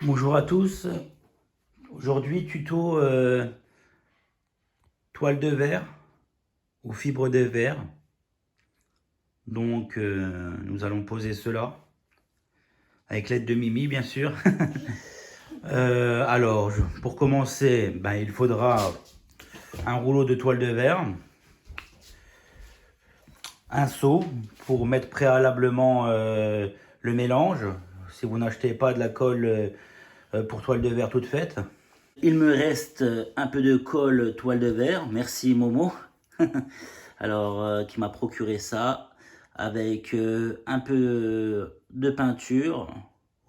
Bonjour à tous. Aujourd'hui, tuto toile de verre ou fibre de verre. Donc, nous allons poser cela avec l'aide de Mimi, bien sûr. Alors, pour commencer, il faudra un rouleau de toile de verre, un seau pour mettre préalablement le mélange. Si vous n'achetez pas de la colle pour toile de verre toute faite. Il me reste un peu de colle toile de verre, merci Momo, alors qui m'a procuré ça, avec un peu de peinture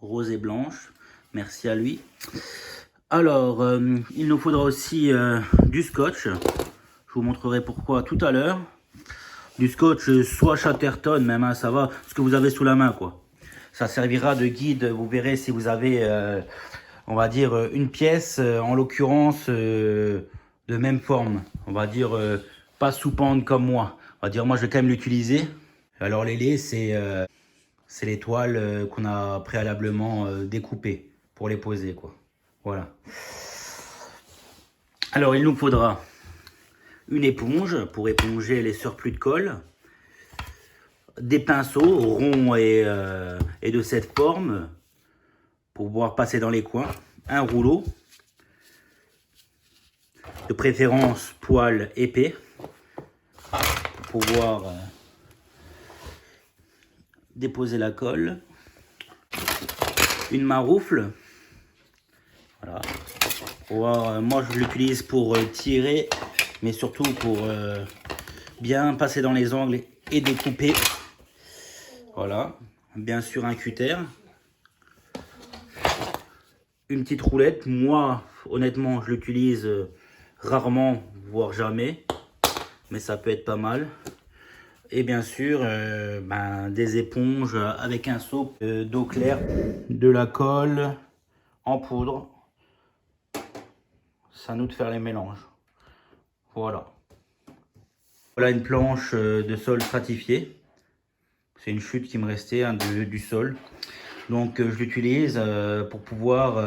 rose et blanche, merci à lui. Alors, il nous faudra aussi du scotch, je vous montrerai pourquoi tout à l'heure. Du scotch, soit Chatterton même, hein, ça va, ce que vous avez sous la main quoi. Ça servira de guide, vous verrez si vous avez on va dire une pièce, en l'occurrence de même forme, on va dire pas sous pente comme moi. On va dire moi je vais quand même l'utiliser. Alors les laits c'est les toiles qu'on a préalablement découpées pour les poser quoi. Voilà. Alors il nous faudra une éponge pour éponger les surplus de colle, des pinceaux ronds et de cette forme pour pouvoir passer dans les coins, un rouleau, de préférence poil épais, pour pouvoir déposer la colle, une maroufle, voilà. Moi je l'utilise pour tirer, mais surtout pour bien passer dans les angles et découper. Voilà, bien sûr un cutter, une petite roulette. Moi honnêtement je l'utilise rarement, voire jamais, mais ça peut être pas mal. Et bien sûr des éponges avec un seau d'eau claire, de la colle en poudre, c'est à nous de faire les mélanges. Voilà. Voilà une planche de sol stratifié. C'est une chute qui me restait du sol. Donc je l'utilise pour pouvoir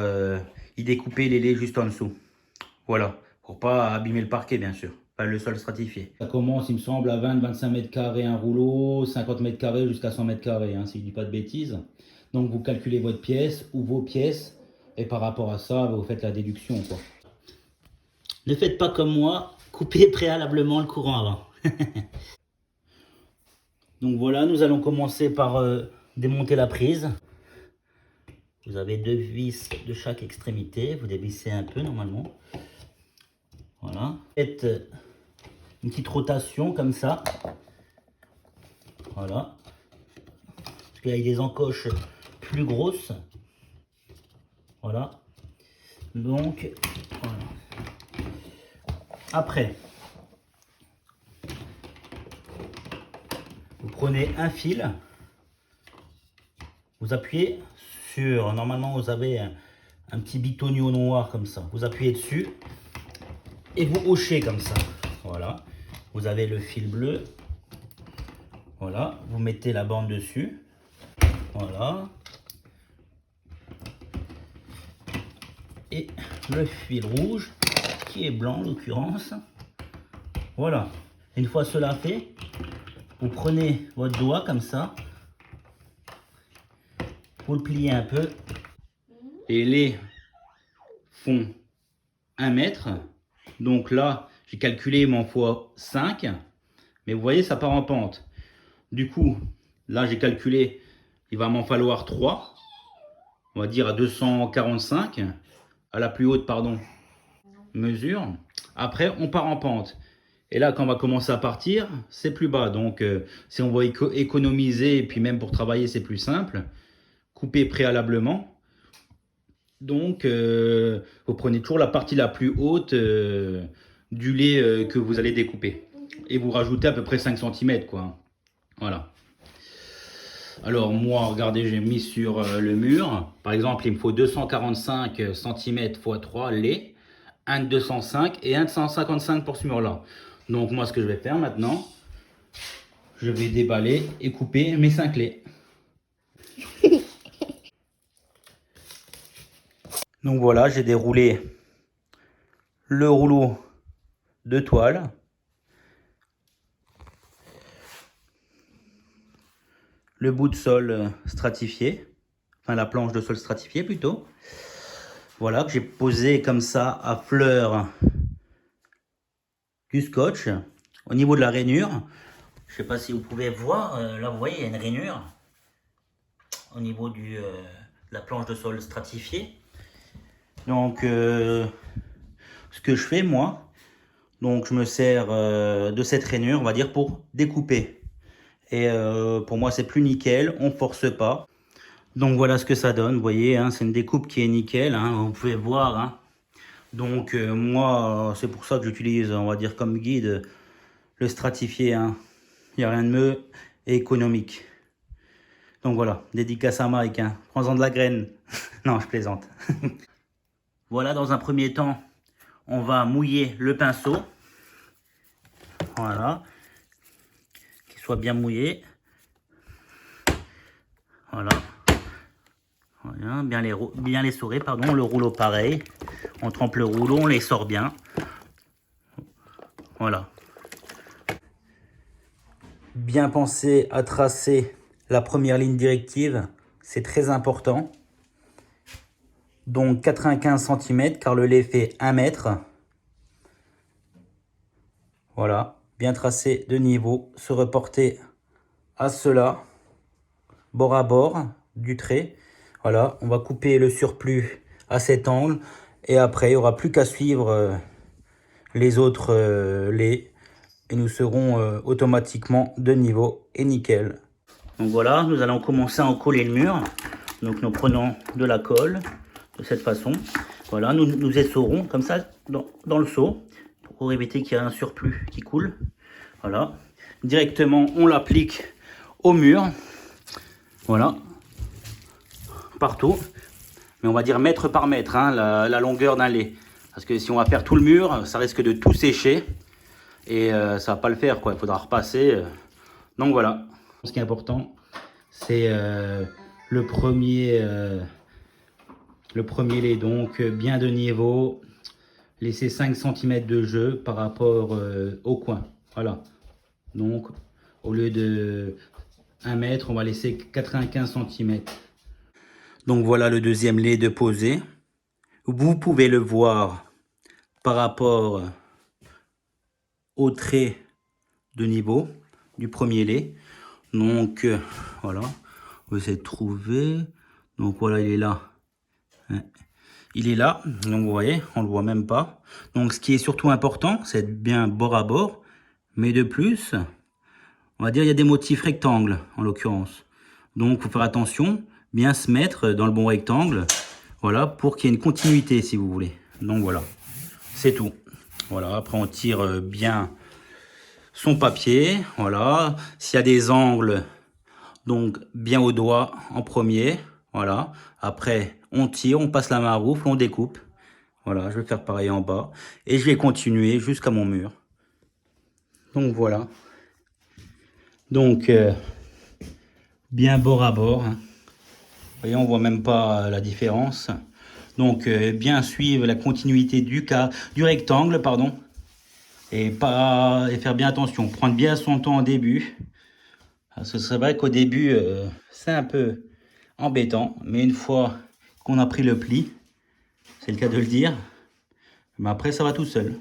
y découper les laits juste en dessous. Voilà, pour pas abîmer le parquet bien sûr, pas le sol stratifié. Ça commence il me semble à 20-25 mètres carrés un rouleau, 50 mètres carrés jusqu'à 100 mètres carrés, hein, si je dis pas de bêtises. Donc vous calculez votre pièce ou vos pièces et par rapport à ça, vous faites la déduction quoi. Ne faites pas comme moi, coupez préalablement le courant avant. Donc voilà, nous allons commencer par démonter la prise. Vous avez deux vis de chaque extrémité, vous dévissez un peu normalement. Voilà. Faites une petite rotation comme ça. Voilà. Parce qu'il y a des encoches plus grosses. Voilà. Donc, voilà. Après, vous prenez un fil, vous appuyez sur, normalement vous avez un petit bitonio noir comme ça, vous appuyez dessus et vous hochez comme ça. Voilà, vous avez le fil bleu, voilà, vous mettez la bande dessus, voilà, et le fil rouge qui est blanc en l'occurrence. Voilà, une fois cela fait, vous prenez votre doigt comme ça, vous le pliez un peu. Les laits font 1 mètre. Donc là, j'ai calculé mon fois 5. Mais vous voyez, ça part en pente. Du coup, là, j'ai calculé, il va m'en falloir 3. On va dire à 245. À la plus haute, pardon, mesure. Après, on part en pente. Et là, quand on va commencer à partir, c'est plus bas. Donc, si on va économiser, et puis même pour travailler, c'est plus simple. Couper préalablement. Donc, vous prenez toujours la partie la plus haute du lait que vous allez découper. Et vous rajoutez à peu près 5 cm, quoi. Voilà. Alors, moi, regardez, j'ai mis sur le mur. Par exemple, il me faut 245 cm x 3 lait. Un de 205 et un de 155 pour ce mur-là. Donc, moi, ce que je vais faire maintenant, je vais déballer et couper mes 5 laits. Donc voilà, j'ai déroulé le rouleau de toile. Le bout de sol stratifié, enfin la planche de sol stratifiée plutôt. Voilà, que j'ai posé comme ça à fleur du scotch au niveau de la rainure. Je ne sais pas si vous pouvez voir, là vous voyez il y a une rainure au niveau de la planche de sol stratifiée. Donc ce que je fais moi, donc je me sers de cette rainure on va dire pour découper. Et pour moi c'est plus nickel, on force pas. Donc voilà ce que ça donne, vous voyez, hein, c'est une découpe qui est nickel, hein, vous pouvez voir. Hein. Donc moi, c'est pour ça que j'utilise, on va dire comme guide, le stratifié. Hein. Il n'y a rien de mieux et économique. Donc voilà, dédicace à Mike, hein. Prends-en de la graine. Non, je plaisante. Voilà, dans un premier temps, on va mouiller le pinceau. Voilà, qu'il soit bien mouillé. Voilà. Voilà, bien les sourer, pardon, le rouleau pareil. On trempe le rouleau, on les sort bien. Voilà. Bien penser à tracer la première ligne directive, c'est très important. Donc 95 cm car le lait fait 1 mètre. Voilà, bien tracé de niveau, se reporter à cela, bord à bord du trait. Voilà, on va couper le surplus à cet angle et après il n'y aura plus qu'à suivre les autres laits et nous serons automatiquement de niveau et nickel. Donc voilà, nous allons commencer à en coller le mur. Donc nous prenons de la colle de cette façon. Voilà, nous essorons comme ça dans le seau pour éviter qu'il y ait un surplus qui coule. Voilà, directement on l'applique au mur. Voilà, partout. Mais on va dire mètre par mètre, hein, la longueur d'un lait. Parce que si on va faire tout le mur, ça risque de tout sécher. Et ça va pas le faire, quoi. Il faudra repasser. Donc voilà. Ce qui est important, c'est le premier lait. Donc bien de niveau. Laisser 5 cm de jeu par rapport au coin. Voilà. Donc au lieu de 1 mètre, on va laisser 95 cm. Donc voilà le deuxième lait de posé. Vous pouvez le voir par rapport au trait de niveau du premier lait. Donc voilà, on va essayer de trouver. Donc voilà, il est là. Il est là, donc vous voyez, on le voit même pas. Donc ce qui est surtout important, c'est d'être bien bord à bord. Mais de plus, on va dire il y a des motifs rectangles en l'occurrence. Donc il faut faire attention, bien se mettre dans le bon rectangle. Voilà, pour qu'il y ait une continuité si vous voulez. Donc voilà, c'est tout. Voilà, après on tire bien son papier. Voilà, s'il y a des angles, donc bien au doigt en premier. Voilà, après on tire, on passe la maroufle, on découpe. Voilà, je vais faire pareil en bas. Et je vais continuer jusqu'à mon mur. Donc voilà. Donc bien bord à bord. Hein. Vous voyez, on voit même pas la différence. Donc bien suivre la continuité du rectangle, pardon. Et faire bien attention, prendre bien son temps au début. Parce que c'est vrai qu'au début, c'est un peu embêtant. Mais une fois qu'on a pris le pli, c'est le cas de le dire, mais après ça va tout seul.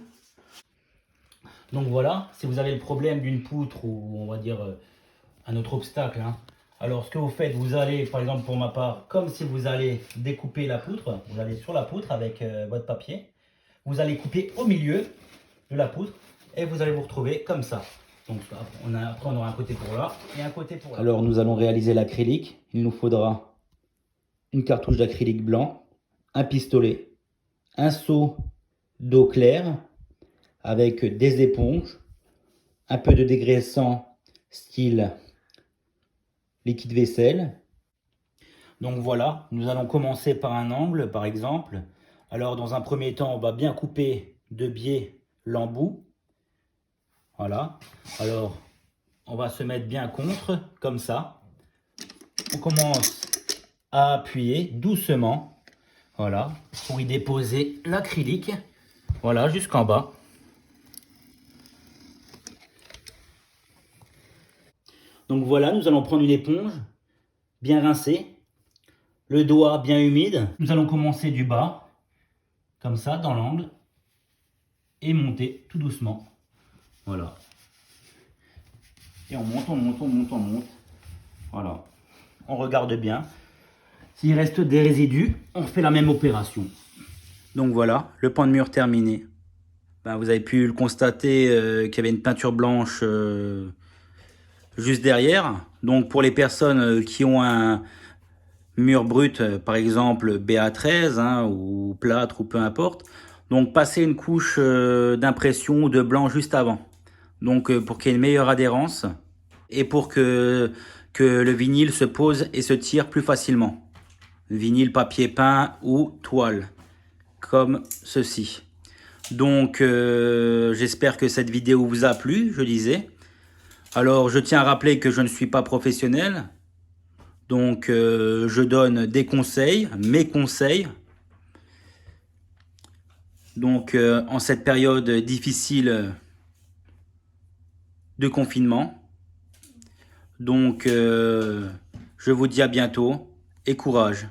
Donc voilà, si vous avez le problème d'une poutre ou on va dire un autre obstacle, hein, alors ce que vous faites, vous allez, par exemple pour ma part, comme si vous allez découper la poutre, vous allez sur la poutre avec votre papier, vous allez couper au milieu de la poutre et vous allez vous retrouver comme ça. Donc après on aura un côté pour là et un côté pour là. Alors nous allons réaliser l'acrylique. Il nous faudra une cartouche d'acrylique blanc, un pistolet, un seau d'eau claire avec des éponges, un peu de dégraissant style liquide vaisselle. Donc voilà, nous allons commencer par un angle par exemple. Alors dans un premier temps, on va bien couper de biais l'embout. Voilà, alors on va se mettre bien contre, comme ça. On commence à appuyer doucement. Voilà, pour y déposer l'acrylique. Voilà, jusqu'en bas. Donc voilà, nous allons prendre une éponge bien rincée, le doigt bien humide. Nous allons commencer du bas, comme ça, dans l'angle, et monter tout doucement. Voilà. Et on monte, on monte, on monte, on monte. Voilà. On regarde bien. S'il reste des résidus, on fait la même opération. Donc voilà, le pan de mur terminé. Ben, vous avez pu le constater qu'il y avait une peinture blanche juste derrière. Donc pour les personnes qui ont un mur brut, par exemple BA13 hein, ou plâtre ou peu importe, donc passer une couche d'impression ou de blanc juste avant. Donc pour qu'il y ait une meilleure adhérence et pour que le vinyle se pose et se tire plus facilement. Vinyle, papier peint ou toile, comme ceci. Donc j'espère que cette vidéo vous a plu, je disais. Alors je tiens à rappeler que je ne suis pas professionnel. Donc je donne des conseils, mes conseils. Donc en cette période difficile de confinement. Donc je vous dis à bientôt et courage.